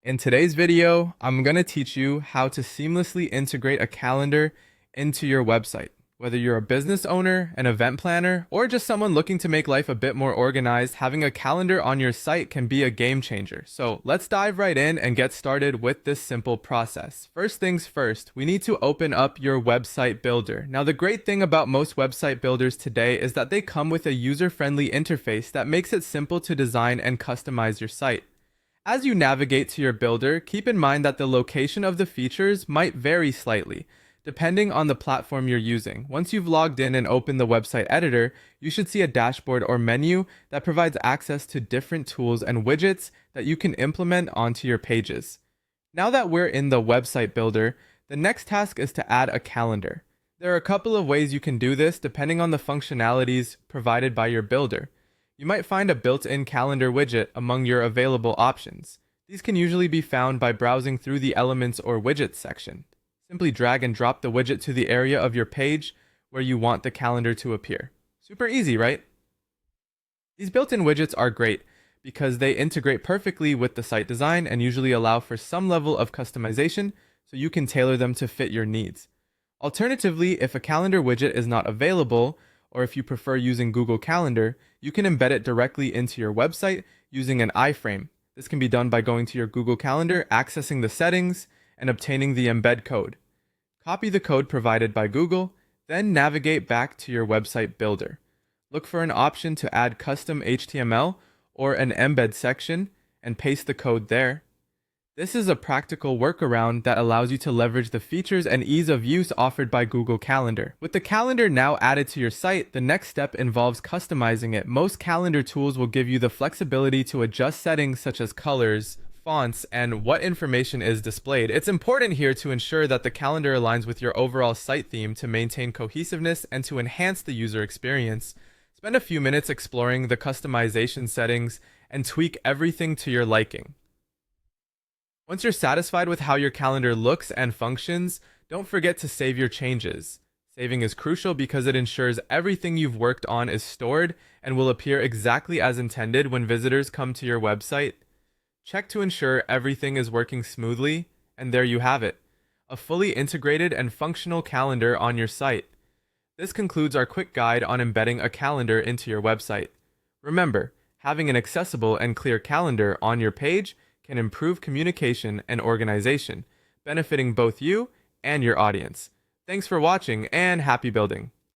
In today's video, I'm going to teach you how to seamlessly integrate a calendar into your website. Whether you're a business owner, an event planner, or just someone looking to make life a bit more organized, having a calendar on your site can be a game changer. So let's dive right in and get started with this simple process. First things first, we need to open up your website builder. Now, the great thing about most website builders today is that they come with a user-friendly interface that makes it simple to design and customize your site. As you navigate to your builder, keep in mind that the location of the features might vary slightly, depending on the platform you're using. Once you've logged in and opened the website editor, you should see a dashboard or menu that provides access to different tools and widgets that you can implement onto your pages. Now that we're in the website builder, the next task is to add a calendar. There are a couple of ways you can do this depending on the functionalities provided by your builder. You might find a built-in calendar widget among your available options. These can usually be found by browsing through the Elements or Widgets section. Simply drag and drop the widget to the area of your page where you want the calendar to appear. Super easy, right? These built-in widgets are great because they integrate perfectly with the site design and usually allow for some level of customization so you can tailor them to fit your needs. Alternatively, if a calendar widget is not available, or if you prefer using Google Calendar, you can embed it directly into your website using an iframe. This can be done by going to your Google Calendar, accessing the settings, and obtaining the embed code. Copy the code provided by Google, then navigate back to your website builder. Look for an option to add custom HTML or an embed section and paste the code there. This is a practical workaround that allows you to leverage the features and ease of use offered by Google Calendar. With the calendar now added to your site, the next step involves customizing it. Most calendar tools will give you the flexibility to adjust settings such as colors, fonts, and what information is displayed. It's important here to ensure that the calendar aligns with your overall site theme to maintain cohesiveness and to enhance the user experience. Spend a few minutes exploring the customization settings and tweak everything to your liking. Once you're satisfied with how your calendar looks and functions, don't forget to save your changes. Saving is crucial because it ensures everything you've worked on is stored and will appear exactly as intended when visitors come to your website. Check to ensure everything is working smoothly, and there you have it, a fully integrated and functional calendar on your site. This concludes our quick guide on embedding a calendar into your website. Remember, having an accessible and clear calendar on your page can improve communication and organization, benefiting both you and your audience. Thanks for watching and happy building!